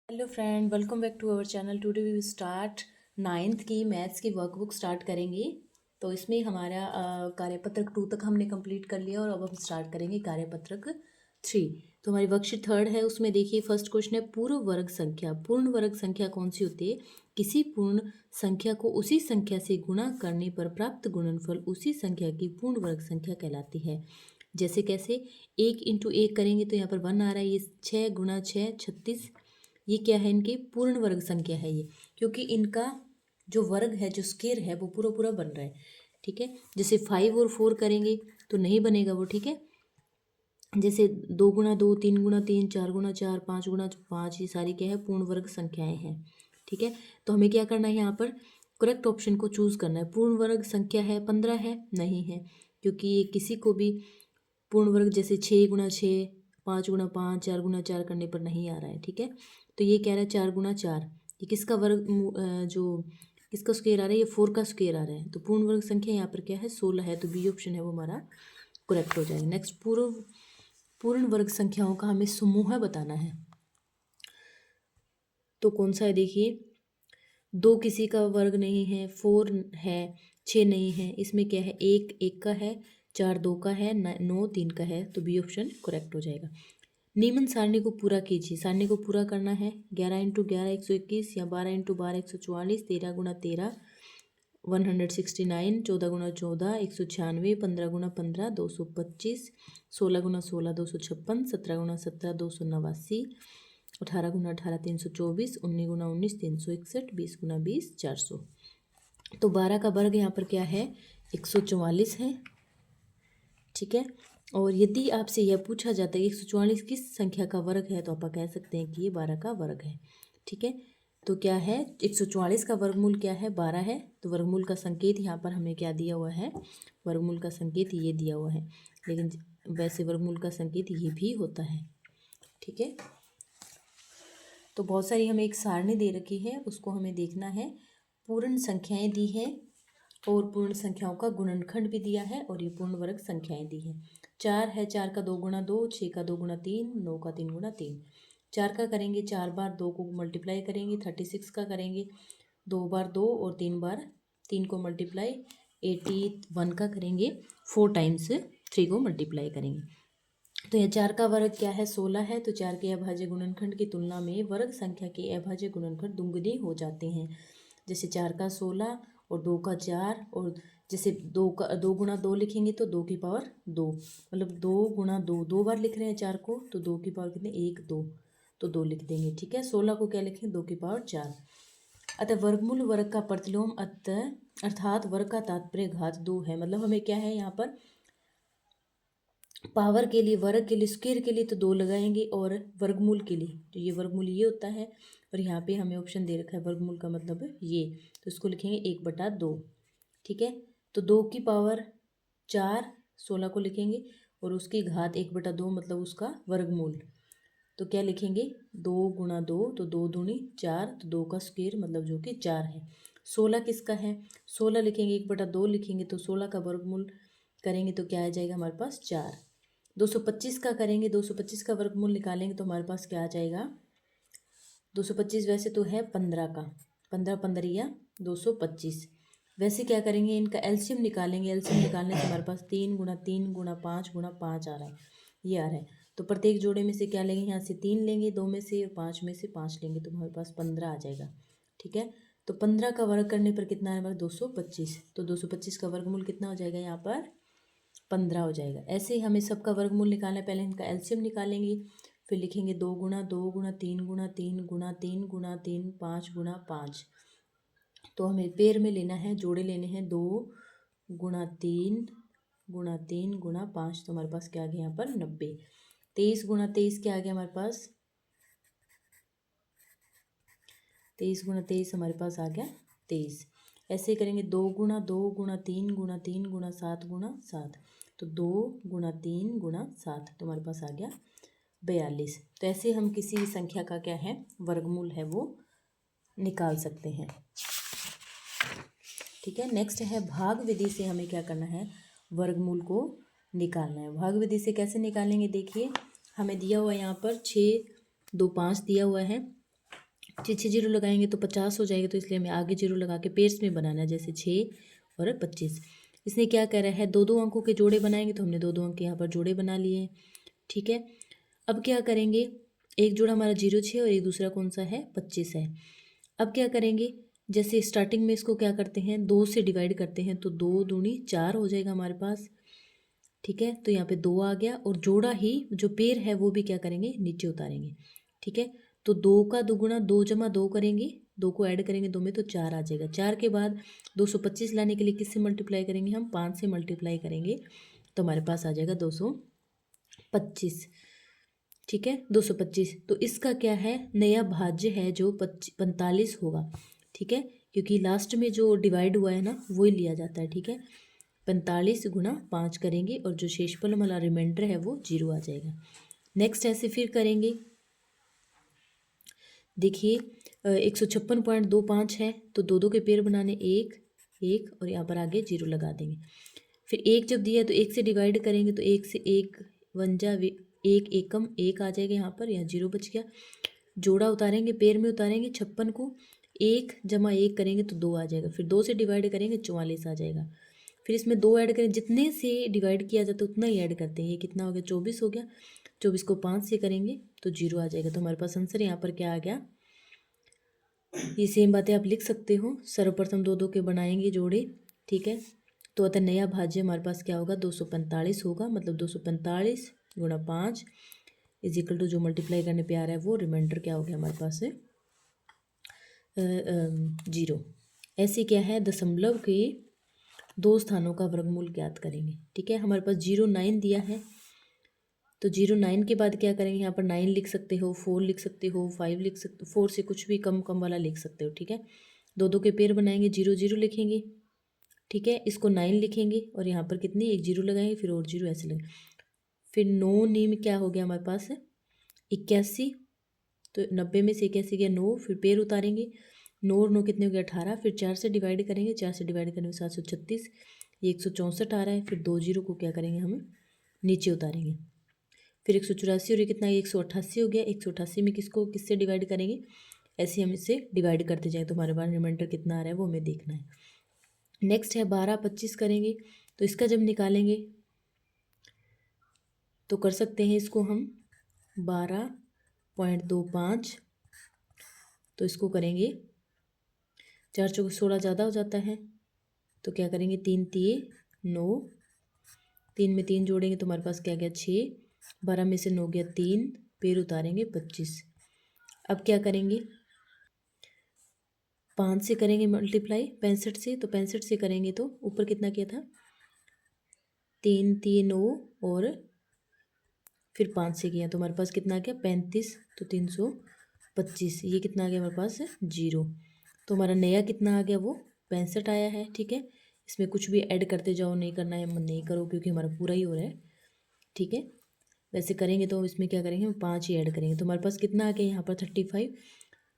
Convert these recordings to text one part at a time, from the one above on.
Hello friend, welcome back to our channel. Today we will start ninth की maths की workbook start करेंगे। तो इसमें हमारा कार्यपत्रक 2 तक हमने कंप्लीट कर लिया और अब हम स्टार्ट करेंगे कार्यपत्रक 3। तो हमारी वर्कशीट 3 है, उसमें देखिए फर्स्ट क्वेश्चन है पूर्ण वर्ग संख्या। पूर्ण वर्ग संख्या कौन सी होती है? किसी पूर्ण संख्या को उसी संख्या से गुणा करने पर प्राप्त गुणनफल उसी संख्या की पूर्ण वर्ग संख्या कहलाती है। जैसे कैसे? 1 × 1 करेंगे तो यहाँ पर 1 आ रहा है, ये 6 × 6 36। ये क्या है? इनकी पूर्ण वर्ग संख्या है ये, क्योंकि इनका जो वर्ग है, जो स्क्वायर है, वो पूरा पूरा बन रहा है। ठीक है। जैसे 5 और 4 करेंगे तो नहीं बनेगा वो। ठीक है। जैसे 2 × 2 3 × 3 4 × 4 5 × 5, ये सारी क्या है? पूर्ण वर्ग संख्याएं हैं। ठीक है। तो हमें क्या करना है? यहाँ पर करेक्ट ऑप्शन को चूज करना है। पूर्ण वर्ग संख्या है 15 है? नहीं है, क्योंकि ये किसी को भी पूर्ण वर्ग जैसे 6 × 6 5 × 5 4 × 4 करने पर नहीं आ रहा है। ठीक है। तो ये कह रहा है 4 × 4, ये किसका वर्ग जो किसका स्क्वायर आ रहा है? ये 4 का स्क्वायर आ रहा है। तो पूर्ण वर्ग संख्या यहाँ पर क्या है? 16 है। तो बी ऑप्शन है वो हमारा करेक्ट हो जाएगा। नेक्स्ट, पूर्ण वर्ग संख्याओं का हमें समूह बताना है। तो कौन सा है? देखिए, 2 किसी का वर्ग नहीं है, 4 है, 6 नहीं है। इसमें क्या है? 1 1 का है, 4 2 का है, 9 3 का है। तो बी ऑप्शन करेक्ट हो जाएगा। निम्न सारणी को पूरा कीजिए। सारणी को पूरा करना है 11 × 11 121, या 12 × 12 144, 13 × 13 169, 14 × 14 196, 15 × 15 225, 16 × 16 256, 17 × 17 289, 18 × 18 324, 19 × 19 361, 20 × 20 400। तो 12 का वर्ग यहाँ पर क्या है? 144 है। ठीक है। और यदि आपसे यह पूछा जाता है 144 किस संख्या का वर्ग है, तो आप कह सकते हैं कि ये 12 का वर्ग है। ठीक है। तो क्या है? 144 का वर्गमूल क्या है? 12 है। तो वर्गमूल का संकेत यहाँ पर हमें क्या दिया हुआ है? वर्गमूल का संकेत ये दिया हुआ है, लेकिन वैसे वर्गमूल का संकेत ये भी होता है। ठीक है। तो बहुत सारी हमें एक सारणी दे रखी है, उसको हमें देखना है। पूर्ण संख्याएं दी है और पूर्ण संख्याओं का गुणनखंड भी दिया है, और ये पूर्ण वर्ग संख्याएं दी है। 4 है, 4 का 2 × 2, 6 का 2 × 3, 9 का 3 × 3। 4 का करेंगे 4 बार, 2 को मल्टीप्लाई करेंगे 36 का करेंगे 2 बार 2, और 3 बार 3 को मल्टीप्लाई 81 का करेंगे 4 टाइम्स 3 को मल्टीप्लाई करेंगे। तो यह 4 का वर्ग क्या है? 16 है। तो 4 के अभाज्य गुणनखंड की तुलना में वर्ग संख्या के अभाज्य गुणनखंड दुगुने हो जाते हैं। जैसे 4 का 16 और 2 का 4, और जैसे 2 का 2 × 2 लिखेंगे तो 2 की पावर 2, मतलब 2 × 2 2 बार लिख रहे हैं 4 को, तो 2 की पावर कितने? 1 2, तो 2 लिख देंगे। ठीक है। 16 को क्या लिखें? 2 की पावर 4। अतः वर्गमूल वर्ग का प्रतिलोम अर्थात वर्ग का तात्पर्य घात 2 है। मतलब हमें क्या है? यहाँ पर पावर के लिए, वर्ग के लिए, स्क्वायर के लिए तो 2 लगाएंगे, और वर्गमूल के लिए तो ये वर्गमूल ये होता है। और यहाँ पे हमें ऑप्शन दे रखा है वर्गमूल का मतलब ये, तो इसको लिखेंगे 1/2। ठीक है। तो 2 की पावर 4, 16 को लिखेंगे, और उसकी घात 1/2 मतलब उसका वर्गमूल। तो क्या लिखेंगे? 2 × 2, तो 2 दूनी 4, तो 2 का स्क्वायर मतलब जो कि 4 है। 16 किसका है? 16 लिखेंगे 1/2 लिखेंगे, तो 16 का वर्गमूल करेंगे तो क्या आ जाएगा हमारे पास? 4। 225 का करेंगे, 225 का वर्गमूल निकालेंगे तो हमारे पास क्या आ जाएगा? 225 वैसे तो है 15 का, 15 15 या 225। वैसे क्या करेंगे? इनका एलसीएम निकालेंगे। एलसीएम निकालने से हमारे पास 3 × 3 × 5 × 5 आ रहा है, ये आ रहा है। तो प्रत्येक जोड़े में से क्या लेंगे? यहाँ से 3 लेंगे, 2 में से, और 5 में से 5 लेंगे, तो हमारे पास 15 आ जाएगा। ठीक है। तो 15 का वर्ग करने पर कितना है हमारे? 225। तो 225 का वर्गमूल कितना हो जाएगा? यहाँ पर 15 हो जाएगा। ऐसे ही हमें सबका वर्गमूल निकालना है। पहले इनका एलसीएम निकालेंगे, फिर लिखेंगे 2 × 2 × 3 × 3 × 3 × 3 5 × 5। तो हमें पेयर में लेना है, जोड़े लेने हैं 2 × 3 × 3 × 5। तो हमारे पास क्या आ गया यहाँ पर? 90। 23 × 23 क्या आ गया हमारे पास? 23 × 23 हमारे पास आ गया 23। ऐसे ही करेंगे 2 × 2 × 3 × 3 × 7 × 7। तो 2 × 3 × 7, तो हमारे पास आ गया 42। तो ऐसे हम किसी भी संख्या का क्या है? वर्गमूल है वो निकाल सकते हैं। ठीक है। नेक्स्ट है भाग विधि से हमें क्या करना है? वर्गमूल को निकालना है। भाग विधि से कैसे निकालेंगे? देखिए, हमें दिया हुआ यहाँ पर 6 2 5 दिया हुआ है, छः जीरो लगाएंगे तो 50 हो जाएगा, तो इसलिए हमें आगे जीरो लगा के पेयर्स में बनाना है, जैसे 6 और 25। इसने क्या कह रहा है, दो दो अंकों के जोड़े बनाएंगे, तो हमने दो दो अंक यहाँ पर जोड़े बना लिए हैं। ठीक है, अब क्या करेंगे, एक जोड़ा हमारा 0 6 और एक दूसरा कौन सा है, 25 है। अब क्या करेंगे, जैसे स्टार्टिंग में इसको क्या करते हैं, 2 से डिवाइड करते हैं, तो 2 दूनी 4 हो जाएगा हमारे पास। ठीक है, तो यहाँ पे 2 आ गया, और जोड़ा ही जो पेड़ है वो भी क्या करेंगे, नीचे उतारेंगे। ठीक है, तो 2 का दुगुना 2 जमा 2 करेंगे, 2 को ऐड करेंगे 2 में, तो 4 आ जाएगा। 4 के बाद 225 लाने के लिए किससे मल्टीप्लाई करेंगे, हम 5 से मल्टीप्लाई करेंगे, तो हमारे पास आ जाएगा 225। ठीक है, 225। तो इसका क्या है, नया भाज्य है जो 45 होगा। ठीक है, क्योंकि लास्ट में जो डिवाइड हुआ है ना, वही लिया जाता है। ठीक है, 45 गुणा 5 करेंगे, और जो शेषफल हमारा रिमाइंडर है वो 0 आ जाएगा। नेक्स्ट ऐसे फिर करेंगे, देखिए 156.25 है, तो दो दो के पेड़ बनाने, एक एक, और यहाँ पर आगे 0 लगा देंगे। फिर एक जब दिया है तो एक से डिवाइड करेंगे, तो एक से एक वंजा एक एकम एक आ जाएगा, यहाँ पर यहाँ 0 बच गया। जोड़ा उतारेंगे, पेड़ में उतारेंगे 56 को, 1 जमा 1 करेंगे तो 2 आ जाएगा। फिर 2 से डिवाइड करेंगे 44 आ जाएगा। फिर इसमें 2 ऐड करें, जितने से डिवाइड किया जाता है उतना ही ऐड करते हैं। ये कितना हो गया, 24 हो गया। 24 को 5 से करेंगे तो 0 आ जाएगा। तो हमारे पास आंसर यहाँ पर क्या आ गया, ये सेम बातें आप लिख सकते हो। सर्वप्रथम दो दो के बनाएंगे जोड़े। ठीक है, तो अतः नया भाज्य हमारे पास क्या होगा, 245 होगा। मतलब 245 गुणा 5 इज इक्वल टू, जो मल्टीप्लाई करने पे आ रहा है वो रिमाइंडर क्या हो गया हमारे पास है 0। ऐसे क्या है, दशमलव के 2 स्थानों का वर्गमूल ज्ञात करेंगे। ठीक है, हमारे पास 09 दिया है, तो 09 के बाद क्या करेंगे, यहाँ पर 9 लिख सकते हो, 4 लिख सकते हो, 5 लिख सकते हो, 4 से कुछ भी कम कम वाला लिख सकते हो। ठीक है, दो दो के पेड़ बनाएंगे, 0 0 लिखेंगे। ठीक है, इसको 9 लिखेंगे, और यहाँ पर कितनी, एक 0 लगाएंगे, फिर और 0 ऐसे लगेंगे। फिर 9 नीम क्या हो गया हमारे पास 81, तो 90 में से 81 गया 9। फिर पेड़ उतारेंगे, 9 और 9 कितने हो गया 18। फिर 4 से डिवाइड करेंगे, 4 से डिवाइड करने में 736, ये 164 आ रहा है। फिर 2 0 को क्या करेंगे, हम नीचे उतारेंगे। फिर 184, और ये कितना है, 188 हो गया। 188 में किसको किससे डिवाइड करेंगे, ऐसे हम इससे डिवाइड करते जाएँ, तो हमारे पास रिमाइंडर कितना आ रहा है वो हमें देखना है। नेक्स्ट है 12 25 करेंगे, तो इसका जब निकालेंगे तो कर सकते हैं इसको हम 12.25, तो इसको करेंगे 4 चौके 16 ज़्यादा हो जाता है, तो क्या करेंगे, 3 3 9, 3 में 3 जोड़ेंगे तो हमारे पास क्या गया 6, 12 में से 9 गया 3, पेड़ उतारेंगे 25। अब क्या करेंगे, 5 से करेंगे मल्टीप्लाई 65 से, तो 65 से करेंगे तो ऊपर कितना किया था 3 3 9, और फिर 5 से किया तो हमारे पास कितना आ गया 35, तो 325। ये कितना आ गया हमारे पास 0। तो हमारा नया कितना आ गया, वो 65 आया है। ठीक है, इसमें कुछ भी ऐड करते जाओ, नहीं करना है मन नहीं करो, क्योंकि हमारा पूरा ही हो रहा है। ठीक है, वैसे करेंगे तो इसमें क्या करेंगे, हम 5 ही ऐड करेंगे, तो हमारे पास कितना आ गया यहाँ पर 35।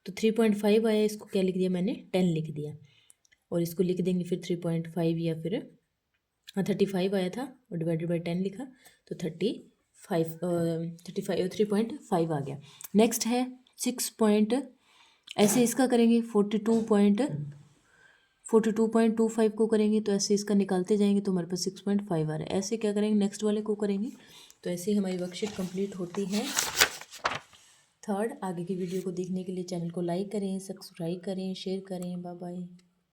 तो 3.5 आया, इसको क्या लिख दिया मैंने 10 लिख दिया, और इसको लिख देंगे फिर 3.5, या फिर 35 आया था और डिवाइडेड बाई 10 लिखा, तो 35 3.5 आ गया। नेक्स्ट है 6 पॉइंट, ऐसे इसका करेंगे 42.25 को करेंगे, तो ऐसे इसका निकालते जाएंगे तो हमारे पास 6.5 आ रहा है। ऐसे क्या करेंगे, नेक्स्ट वाले को करेंगे, तो ऐसे ही हमारी वर्कशीट कंप्लीट होती है। थर्ड, आगे की वीडियो को देखने के लिए चैनल को लाइक करें, सब्सक्राइब करें, शेयर करें। Bye bye.